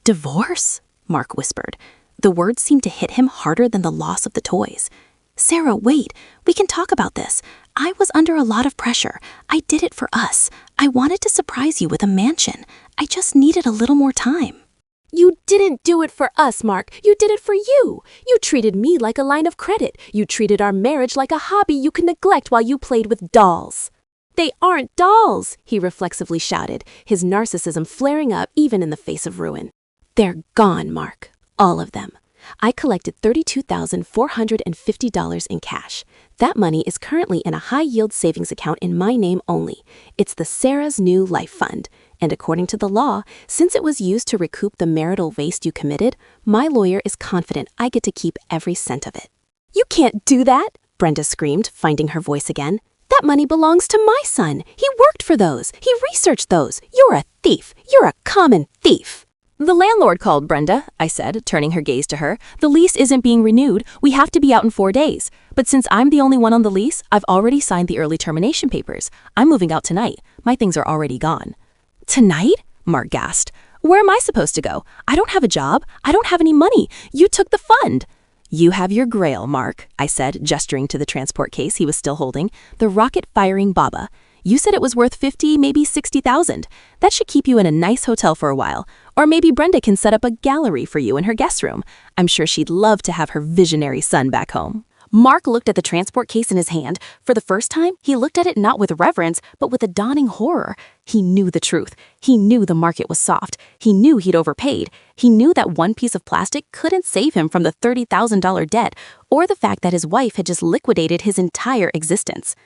Divorce? Mark whispered. The words seemed to hit him harder than the loss of the toys. Sarah, wait. We can talk about this. I was under a lot of pressure. I did it for us. I wanted to surprise you with a mansion. I just needed a little more time. You didn't do it for us, Mark. You did it for you. You treated me like a line of credit. You treated our marriage like a hobby you could neglect while you played with dolls. They aren't dolls, he reflexively shouted, his narcissism flaring up even in the face of ruin. They're gone, Mark. All of them. I collected $32,450 in cash. That money is currently in a high-yield savings account in my name only. It's the Sarah's New Life Fund. And according to the law, since it was used to recoup the marital waste you committed, my lawyer is confident I get to keep every cent of it. You can't do that, Brenda screamed, finding her voice again. That money belongs to my son. He worked for those. He researched those. You're a thief. You're a common thief. The landlord called, Brenda, I said, turning her gaze to her. The lease isn't being renewed. We have to be out in 4 days. But since I'm the only one on the lease, I've already signed the early termination papers. I'm moving out tonight. My things are already gone. Tonight? Mark gasped. Where am I supposed to go? I don't have a job. I don't have any money. You took the fund. You have your grail, Mark, I said, gesturing to the transport case he was still holding. The rocket-firing Baba. You said it was worth $50,000, maybe $60,000. That should keep you in a nice hotel for a while. Or maybe Brenda can set up a gallery for you in her guest room. I'm sure she'd love to have her visionary son back home. Mark looked at the transport case in his hand. For the first time, he looked at it not with reverence, but with a dawning horror. He knew the truth. He knew the market was soft. He knew he'd overpaid. He knew that one piece of plastic couldn't save him from the $30,000 debt, or the fact that his wife had just liquidated his entire existence.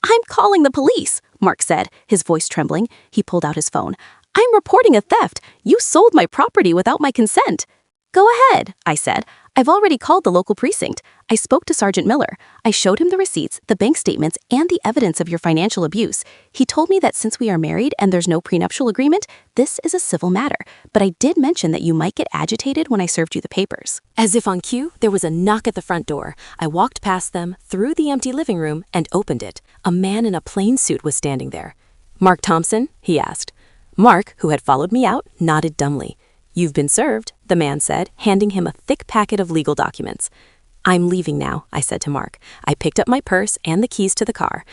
I'm calling the police, Mark said, his voice trembling. He pulled out his phone. I'm reporting a theft. You sold my property without my consent. Go ahead, I said. I've already called the local precinct. I spoke to Sergeant Miller. I showed him the receipts, the bank statements, and the evidence of your financial abuse. He told me that since we are married and there's no prenuptial agreement, this is a civil matter. But I did mention that you might get agitated when I served you the papers. As if on cue, there was a knock at the front door. I walked past them, through the empty living room, and opened it. A man in a plain suit was standing there. Mark Thompson? He asked. Mark, who had followed me out, nodded dumbly. You've been served, the man said, handing him a thick packet of legal documents. I'm leaving now, I said to Mark. I picked up my purse and the keys to the car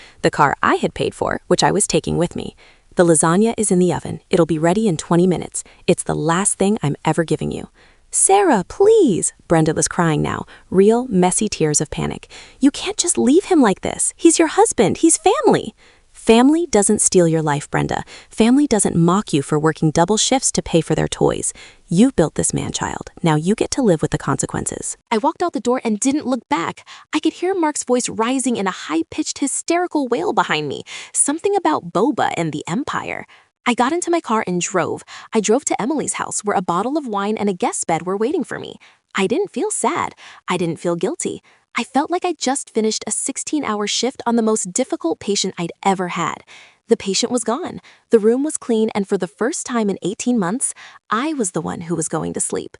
I had paid for, which I was taking with me. The The lasagna is in the oven. It'll be ready in 20 minutes. It's the last thing I'm ever giving you. Sarah, please. Brenda was crying now, real, messy tears of panic. You can't just leave him like this. He's your husband. He's family. Family doesn't steal your life, Brenda. Family doesn't mock you for working double shifts to pay for their toys. You built this man-child. Now you get to live with the consequences. I walked out the door and didn't look back. I could hear Mark's voice rising in a high-pitched, hysterical wail behind me. Something about boba and the empire. I got into my car and drove. I drove to Emily's house, where a bottle of wine and a guest bed were waiting for me. I didn't feel sad. I didn't feel guilty. I felt like I'd just finished a 16-hour shift on the most difficult patient I'd ever had. The patient was gone. The room was clean, and for the first time in 18 months, I was the one who was going to sleep.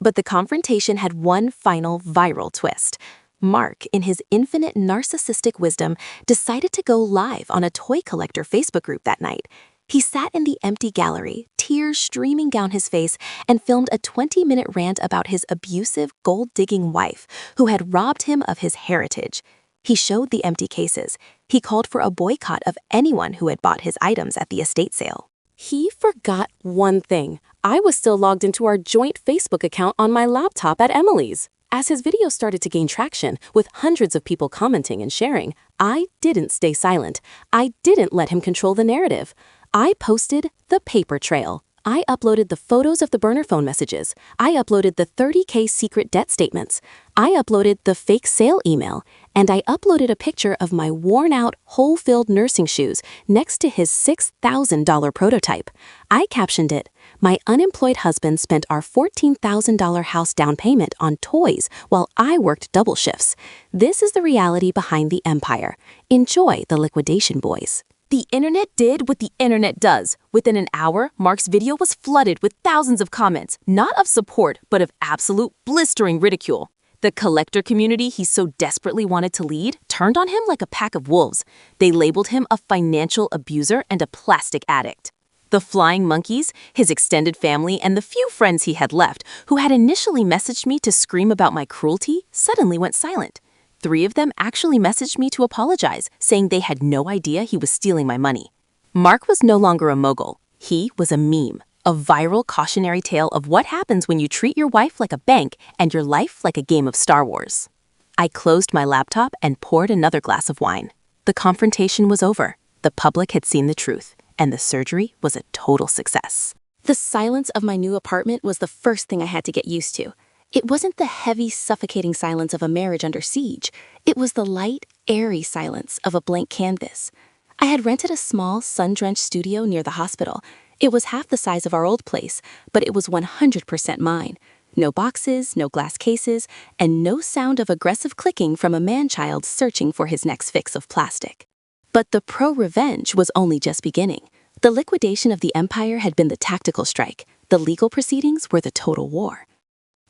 But the confrontation had one final viral twist. Mark, in his infinite narcissistic wisdom, decided to go live on a toy collector Facebook group that night. He sat in the empty gallery, tears streaming down his face, and filmed a 20-minute rant about his abusive, gold-digging wife who had robbed him of his heritage. He showed the empty cases. He called for a boycott of anyone who had bought his items at the estate sale. He forgot one thing. I was still logged into our joint Facebook account on my laptop at Emily's. As his video started to gain traction, with hundreds of people commenting and sharing, I didn't stay silent. I didn't let him control the narrative. I posted the paper trail. I uploaded the photos of the burner phone messages. I uploaded the $30K secret debt statements. I uploaded the fake sale email. And I uploaded a picture of my worn-out, hole-filled nursing shoes next to his $6,000 prototype. I captioned it, "My unemployed husband spent our $14,000 house down payment on toys while I worked double shifts. This is the reality behind the empire. Enjoy the liquidation, boys." The internet did what the internet does. Within an hour, Mark's video was flooded with thousands of comments, not of support, but of absolute blistering ridicule. The collector community he so desperately wanted to lead turned on him like a pack of wolves. They labeled him a financial abuser and a plastic addict. The flying monkeys, his extended family, and the few friends he had left, who had initially messaged me to scream about my cruelty, suddenly went silent. 3 of them actually messaged me to apologize, saying they had no idea he was stealing my money. Mark was no longer a mogul. He was a meme, a viral cautionary tale of what happens when you treat your wife like a bank and your life like a game of Star Wars. I closed my laptop and poured another glass of wine. The confrontation was over. The public had seen the truth, and the surgery was a total success. The silence of my new apartment was the first thing I had to get used to. It wasn't the heavy, suffocating silence of a marriage under siege. It was the light, airy silence of a blank canvas. I had rented a small, sun-drenched studio near the hospital. It was half the size of our old place, but it was 100% mine. No boxes, no glass cases, and no sound of aggressive clicking from a man-child searching for his next fix of plastic. But the pro-revenge was only just beginning. The liquidation of the empire had been the tactical strike. The legal proceedings were the total war.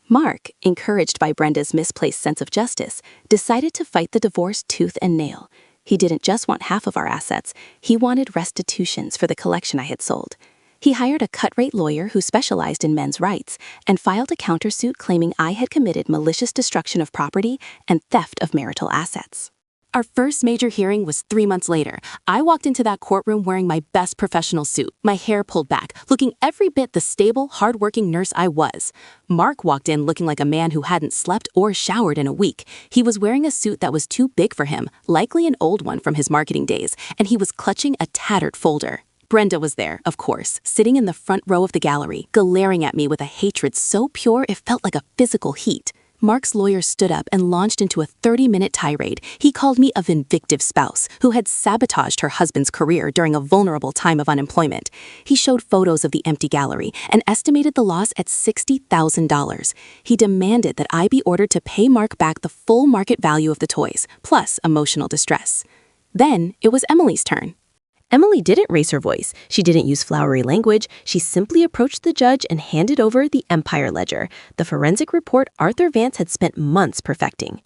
Mark, encouraged by Brenda's misplaced sense of justice, decided to fight the divorce tooth and nail. He didn't just want half of our assets, he wanted restitutions for the collection I had sold. He hired a cut-rate lawyer who specialized in men's rights and filed a countersuit claiming I had committed malicious destruction of property and theft of marital assets. Our first major hearing was 3 months later. I walked into that courtroom wearing my best professional suit, my hair pulled back, looking every bit the stable, hardworking nurse I was. Mark walked in looking like a man who hadn't slept or showered in a week. He was wearing a suit that was too big for him, likely an old one from his marketing days, and he was clutching a tattered folder. Brenda was there, of course, sitting in the front row of the gallery, glaring at me with a hatred so pure it felt like a physical heat. Mark's lawyer stood up and launched into a 30-minute tirade. He called me a vindictive spouse who had sabotaged her husband's career during a vulnerable time of unemployment. He showed photos of the empty gallery and estimated the loss at $60,000. He demanded that I be ordered to pay Mark back the full market value of the toys, plus emotional distress. Then it was Emily's turn. Emily didn't raise her voice. She didn't use flowery language. She simply approached the judge and handed over the Empire Ledger, the forensic report Arthur Vance had spent months perfecting.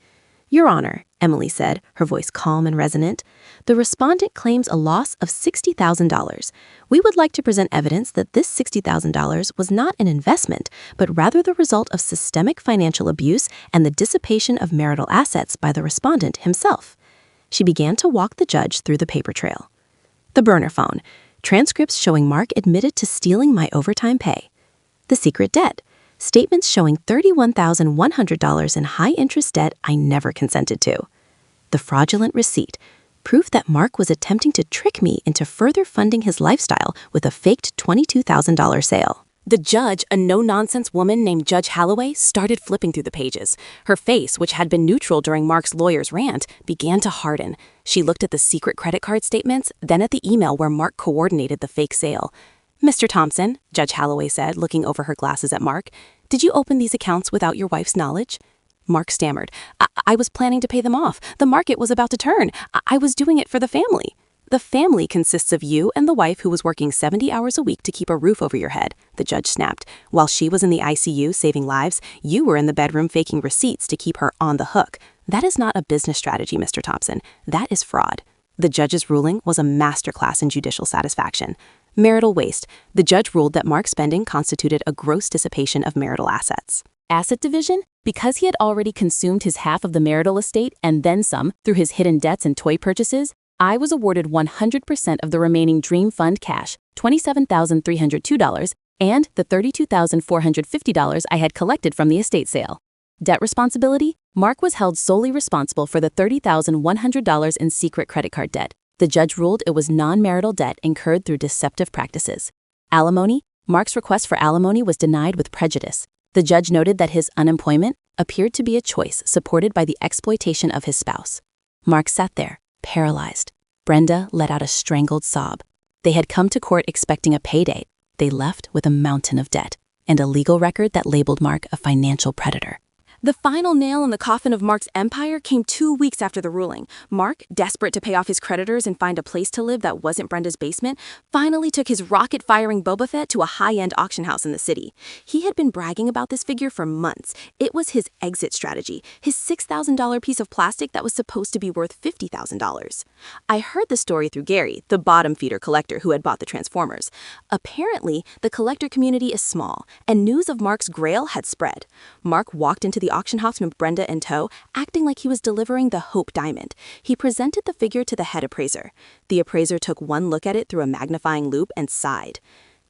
"Your Honor," Emily said, her voice calm and resonant, "the respondent claims a loss of $60,000. We would like to present evidence that this $60,000 was not an investment, but rather the result of systemic financial abuse and the dissipation of marital assets by the respondent himself." She began to walk the judge through the paper trail. The burner phone. Transcripts showing Mark admitted to stealing my overtime pay. The secret debt. Statements showing $31,100 in high-interest debt I never consented to. The fraudulent receipt. Proof that Mark was attempting to trick me into further funding his lifestyle with a faked $22,000 sale. The judge, a no-nonsense woman named Judge Holloway, started flipping through the pages. Her face, which had been neutral during Mark's lawyer's rant, began to harden. She looked at the secret credit card statements, then at the email where Mark coordinated the fake sale. "Mr. Thompson," Judge Holloway said, looking over her glasses at Mark, "did you open these accounts without your wife's knowledge?" Mark stammered. I was planning to pay them off. The market was about to turn. I was doing it for the family." "The family consists of you and the wife who was working 70 hours a week to keep a roof over your head," the judge snapped. "While she was in the ICU saving lives, you were in the bedroom faking receipts to keep her on the hook. That is not a business strategy, Mr. Thompson. That is fraud." The judge's ruling was a masterclass in judicial satisfaction. Marital waste. The judge ruled that Mark's spending constituted a gross dissipation of marital assets. Asset division? Because he had already consumed his half of the marital estate and then some through his hidden debts and toy purchases, I was awarded 100% of the remaining Dream Fund cash, $27,302, and the $32,450 I had collected from the estate sale. Debt responsibility? Mark was held solely responsible for the $30,100 in secret credit card debt. The judge ruled it was non-marital debt incurred through deceptive practices. Alimony? Mark's request for alimony was denied with prejudice. The judge noted that his unemployment appeared to be a choice supported by the exploitation of his spouse. Mark sat there, paralyzed. Brenda let out a strangled sob. They had come to court expecting a payday. They left with a mountain of debt and a legal record that labeled Mark a financial predator. The final nail in the coffin of Mark's empire came 2 weeks after the ruling. Mark, desperate to pay off his creditors and find a place to live that wasn't Brenda's basement, finally took his rocket-firing Boba Fett to a high-end auction house in the city. He had been bragging about this figure for months. It was his exit strategy, his $6,000 piece of plastic that was supposed to be worth $50,000. I heard the story through Gary, the bottom-feeder collector who had bought the Transformers. Apparently, the collector community is small, and news of Mark's grail had spread. Mark walked into the auction house with Brenda in tow, acting like he was delivering the Hope Diamond. He presented the figure to the head appraiser. The appraiser took one look at it through a magnifying loupe and sighed.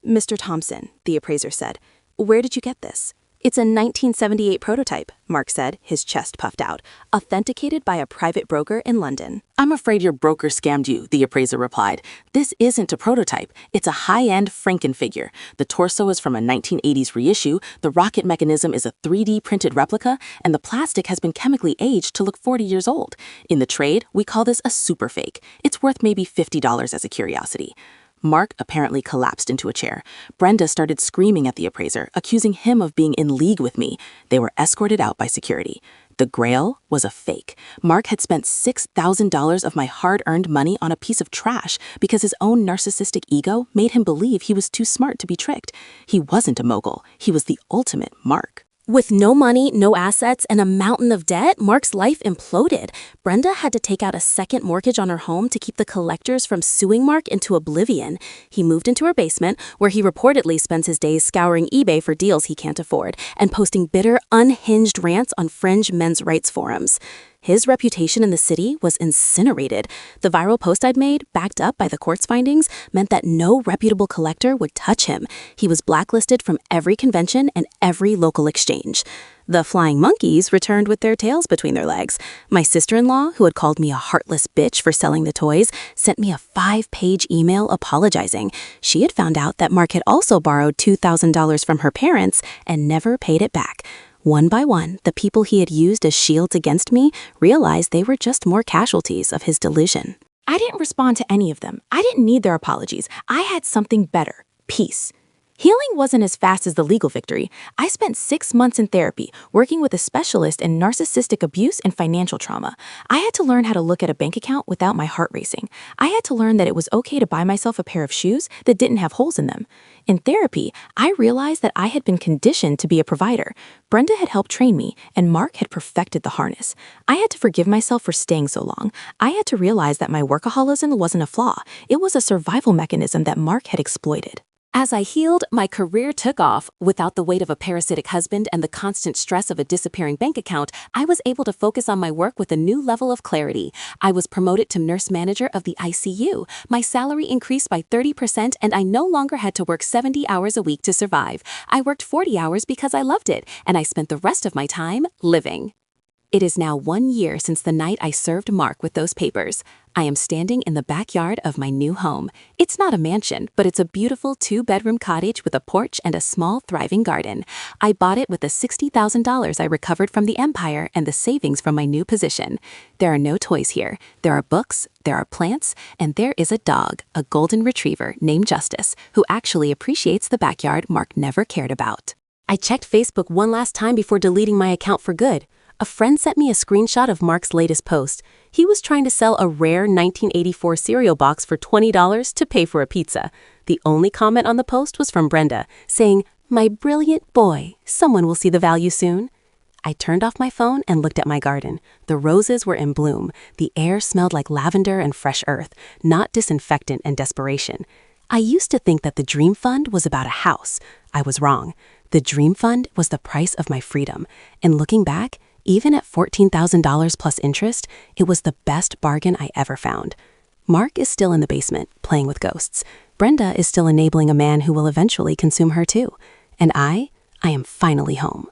"Mr. Thompson," the appraiser said, "where did you get this?" "It's a 1978 prototype," Mark said, his chest puffed out, "authenticated by a private broker in London." "I'm afraid your broker scammed you," the appraiser replied. "This isn't a prototype. It's a high-end Franken figure. The torso is from a 1980s reissue, the rocket mechanism is a 3D printed replica, and the plastic has been chemically aged to look 40 years old. In the trade, we call this a super fake. It's worth maybe $50 as a curiosity." Mark apparently collapsed into a chair. Brenda started screaming at the appraiser, accusing him of being in league with me. They were escorted out by security. The Grail was a fake. Mark had spent $6,000 of my hard-earned money on a piece of trash because his own narcissistic ego made him believe he was too smart to be tricked. He wasn't a mogul. He was the ultimate Mark. With no money, no assets, and a mountain of debt, Mark's life imploded. Brenda had to take out a second mortgage on her home to keep the collectors from suing Mark into oblivion. He moved into her basement, where he reportedly spends his days scouring eBay for deals he can't afford and posting bitter, unhinged rants on fringe men's rights forums. His reputation in the city was incinerated. The viral post I'd made, backed up by the court's findings, meant that no reputable collector would touch him. He was blacklisted from every convention and every local exchange. The flying monkeys returned with their tails between their legs. My sister-in-law, who had called me a heartless bitch for selling the toys, sent me a 5-page email apologizing. She had found out that Mark had also borrowed $2,000 from her parents and never paid it back. One by one, the people he had used as shields against me realized they were just more casualties of his delusion. I didn't respond to any of them. I didn't need their apologies. I had something better: peace. Healing wasn't as fast as the legal victory. I spent 6 months in therapy, working with a specialist in narcissistic abuse and financial trauma. I had to learn how to look at a bank account without my heart racing. I had to learn that it was okay to buy myself a pair of shoes that didn't have holes in them. In therapy, I realized that I had been conditioned to be a provider. Brenda had helped train me, and Mark had perfected the harness. I had to forgive myself for staying so long. I had to realize that my workaholism wasn't a flaw. It was a survival mechanism that Mark had exploited. As I healed, my career took off. Without the weight of a parasitic husband and the constant stress of a disappearing bank account, I was able to focus on my work with a new level of clarity. I was promoted to nurse manager of the ICU. My salary increased by 30%, and I no longer had to work 70 hours a week to survive. I worked 40 hours because I loved it, and I spent the rest of my time living. It is now 1 year since the night I served Mark with those papers. I am standing in the backyard of my new home. It's not a mansion, but it's a beautiful 2-bedroom cottage with a porch and a small, thriving garden. I bought it with the $60,000 I recovered from the Empire and the savings from my new position. There are no toys here. There are books, there are plants, and there is a dog, a golden retriever named Justice, who actually appreciates the backyard Mark never cared about. I checked Facebook one last time before deleting my account for good. A friend sent me a screenshot of Mark's latest post. He was trying to sell a rare 1984 cereal box for $20 to pay for a pizza. The only comment on the post was from Brenda, saying, "My brilliant boy, someone will see the value soon." I turned off my phone and looked at my garden. The roses were in bloom. The air smelled like lavender and fresh earth, not disinfectant and desperation. I used to think that the Dream Fund was about a house. I was wrong. The Dream Fund was the price of my freedom. And looking back, even at $14,000 plus interest, it was the best bargain I ever found. Mark is still in the basement, playing with ghosts. Brenda is still enabling a man who will eventually consume her too. And I am finally home.